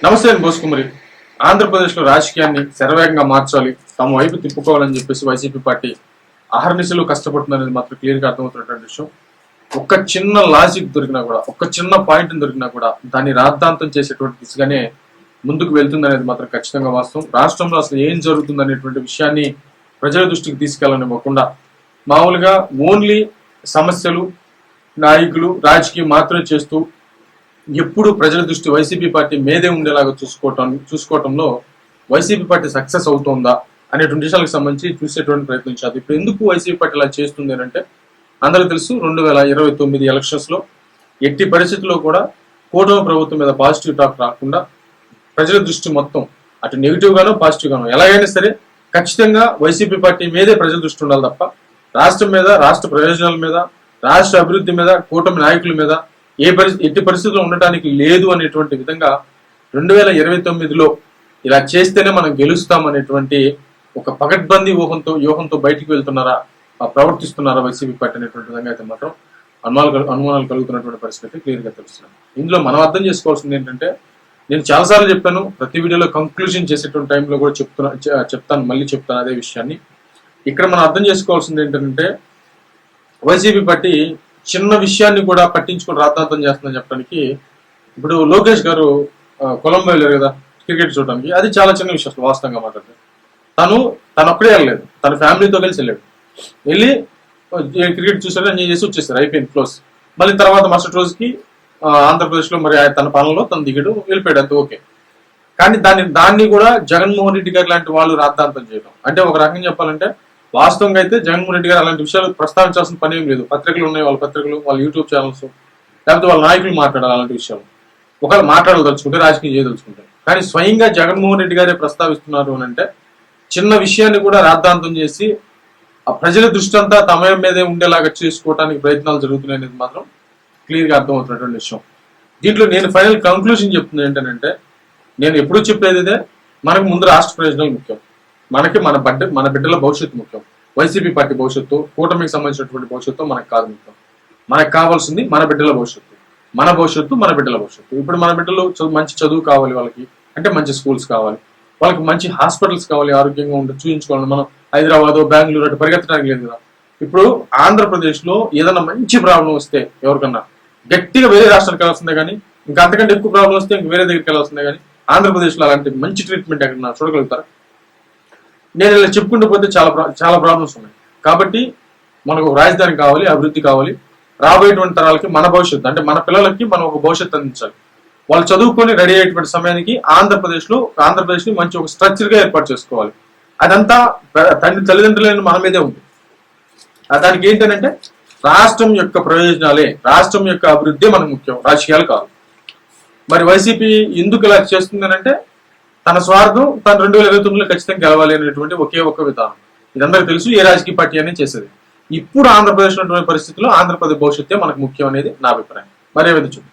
నమస్తే అండి బోసుకుమరి. ఆంధ్రప్రదేశ్లో రాజకీయాన్ని శరవేగంగా మార్చాలి, తమ వైపు తిప్పుకోవాలని చెప్పేసి వైసీపీ పార్టీ అహర్నిశలు కష్టపడుతుందనేది మాత్రం క్లియర్గా అర్థమవుతున్నటువంటి విషయం. ఒక్క చిన్న లాజిక్ దొరికినా కూడా, ఒక్క చిన్న పాయింట్ దొరికినా కూడా దాన్ని రాద్ధాంతం చేసేటువంటి దిశగానే ముందుకు వెళ్తుందనేది మాత్రం ఖచ్చితంగా వాస్తవం. రాష్ట్రంలో అసలు ఏం జరుగుతుందనేటువంటి విషయాన్ని ప్రజల దృష్టికి తీసుకెళ్లనివ్వకుండా మామూలుగా ఓన్లీ సమస్యలు, నాయకులు, రాజకీయం మాత్రమే చేస్తూ ఎప్పుడు ప్రజల దృష్టి వైసీపీ పార్టీ మీదే ఉండేలాగా చూసుకోవటంలో వైసీపీ పార్టీ సక్సెస్ అవుతుందా అనేటువంటి విషయాలకు సంబంధించి చూసేటువంటి ప్రయత్నించాలి. ఇప్పుడు ఎందుకు వైసీపీ పార్టీ ఇలా చేస్తుంది అంటే అందరూ తెలుసు, 2029 ఎలక్షన్స్ లో ఎట్టి పరిస్థితుల్లో కూడా కూటమి ప్రభుత్వం మీద పాజిటివ్ టాక్ రాకుండా ప్రజల దృష్టి మొత్తం అటు నెగిటివ్ గానో పాజిటివ్ గానో ఎలాగైనా సరే ఖచ్చితంగా వైసీపీ పార్టీ మీదే ప్రజల దృష్టి ఉండాలి తప్ప రాష్ట్రం మీద, రాష్ట్ర ప్రయోజనాల మీద, రాష్ట్ర అభివృద్ధి మీద, కూటమి నాయకుల మీద ఎట్టి పరిస్థితుల్లో ఉండటానికి లేదు అనేటువంటి విధంగా 2029లో ఇలా చేస్తేనే మనం గెలుస్తాం అనేటువంటి ఒక పగడ్బందీ వ్యూహంతో బయటికి వెళ్తున్నారా, ప్రవర్తిస్తున్నారా వైసీపీ పార్టీ అనేటువంటి విధంగా అయితే మాత్రం అనుమానాలు కలుగుతున్నటువంటి పరిస్థితి క్లియర్ గా తెలుస్తుంది. ఇందులో మనం అర్థం చేసుకోవాల్సింది ఏంటంటే, నేను చాలాసార్లు చెప్పాను, ప్రతి వీడియోలో కంక్లూజన్ చేసేటువంటి టైంలో కూడా మళ్ళీ చెప్తాను అదే విషయాన్ని. ఇక్కడ మనం అర్థం చేసుకోవాల్సింది ఏంటంటే, వైసీపీ పార్టీ చిన్న విషయాన్ని కూడా పట్టించుకొని రాద్ధాంతం చేస్తుందని చెప్పడానికి, ఇప్పుడు లోకేష్ గారు కొలంబో వెళ్ళారు కదా క్రికెట్ చూడడానికి, అది చాలా చిన్న విషయం వాస్తవంగా మాట్లాడితే. తను ఒక్కడే వెళ్ళలేదు, తన ఫ్యామిలీతో కలిసి వెళ్ళాడు. వెళ్ళి క్రికెట్ చూసారు, ఎంజాయ్ చేసి వచ్చేసారు, అయిపోయింది, క్లోజ్. మళ్ళీ తర్వాత మరుసటి రోజుకి ఆంధ్రప్రదేశ్లో మరి తన పనుల్లో తను దిగడు, వెళ్ళిపోయాడు, అంత ఓకే. కానీ దాన్ని కూడా జగన్మోహన్ రెడ్డి గారు లాంటి వాళ్ళు రాద్ధాంతం చేయడం అంటే, ఒక రకంగా చెప్పాలంటే వాస్తవంగా అయితే జగన్మోహన్ రెడ్డి గారు అలాంటి విషయాలు ప్రస్తావించాల్సిన పని ఏం లేదు. పత్రికలు ఉన్నాయి, వాళ్ళ పత్రికలు, వాళ్ళ యూట్యూబ్ ఛానల్స్, లేకపోతే వాళ్ళ నాయకులు మాట్లాడాలి అలాంటి విషయాలు, ఒకవేళ మాట్లాడదలుచుకుంటే, రాజకీయం చేయదలుచుకుంటే. కానీ స్వయంగా జగన్మోహన్ రెడ్డి గారే ప్రస్తావిస్తున్నారు అని అంటే చిన్న విషయాన్ని కూడా రాద్ధాంతం చేసి ఆ ప్రజల దృష్టి అంతా తమ మీదే ఉండేలాగా చేసుకోవడానికి ప్రయత్నాలు జరుగుతున్నాయి అనేది మాత్రం క్లియర్ గా అర్థమవుతున్నటువంటి విషయం. దీంట్లో నేను ఫైనల్ కంక్లూజన్ చెప్తుంది ఏంటంటే, నేను ఎప్పుడూ చెప్పేది ఇదే, మనకు ముందు రాష్ట్ర ప్రయోజనాలు ముఖ్యం, మనకి మన బిడ్డల భవిష్యత్తు ముఖ్యం. వైసీపీ పార్టీ భవిష్యత్తు, కూటమికి సంబంధించినటువంటి భవిష్యత్తు మనకు కాదు ముఖ్యం. మనకు కావాల్సింది మన బిడ్డల భవిష్యత్తు, మన భవిష్యత్తు, మన బిడ్డల భవిష్యత్తు. ఇప్పుడు మన బిడ్డలు మంచి చదువు కావాలి, వాళ్ళకి అంటే మంచి స్కూల్స్ కావాలి, వాళ్ళకి మంచి హాస్పిటల్స్ కావాలి, ఆరోగ్యంగా ఉండి చూపించుకోవాలి. మనం హైదరాబాద్, బెంగళూరు అటు పరిగెత్తడానికి లేదు కదా. ఇప్పుడు ఆంధ్రప్రదేశ్ లో ఏదైనా మంచి ప్రాబ్లం వస్తే ఎవరికన్నా గట్టిగా వేరే రాష్ట్రానికి వెళ్ళాల్సిందే కానీ, ఇంకా అంతకంటే ఎక్కువ ప్రాబ్లం వస్తే ఇంక వేరే దగ్గరికి వెళ్ళాల్సిందే కానీ, ఆంధ్రప్రదేశ్ లో అలాంటి మంచి ట్రీట్మెంట్ ఎక్కడన్నా చూడగలుగుతారా? నేను ఇలా చెప్పుకుంటూ పోతే చాలా ప్రాబ్లమ్స్ ఉన్నాయి. కాబట్టి మనకు రాజధాని కావాలి, అభివృద్ధి కావాలి, రాబోయేటువంటి తరాలకి మన భవిష్యత్తు అంటే మన పిల్లలకి మనం ఒక భవిష్యత్తు అందించాలి. వాళ్ళు చదువుకొని రెడీ అయ్యేటువంటి సమయానికి ఆంధ్రప్రదేశ్ ని మంచి ఒక స్ట్రక్చర్ గా ఏర్పాటు చేసుకోవాలి. అదంతా తల్లిదండ్రులైన మన మీదే ఉంది. దానికి ఏంటంటే రాష్ట్రం యొక్క ప్రయోజనాలే, రాష్ట్రం యొక్క అభివృద్ధి మనకు ముఖ్యం, రాజకీయాలు కాదు. మరి వైసీపీ ఎందుకు ఇలా చేస్తుంది అంటే, తన స్వార్థం తను 2029లో ఖచ్చితంగా గెలవాలి అనేటువంటి ఒకే ఒక్క విధానం. ఇదందరికీ తెలుసు, ఏ రాజకీయ పార్టీ అనేది చేసేది. ఇప్పుడు ఆంధ్రప్రదేశ్ ఉన్నటువంటి పరిస్థితుల్లో ఆంధ్రప్రదేశ్ భవిష్యత్తే మనకు ముఖ్యం అనేది నా అభిప్రాయం. మరే విధంగా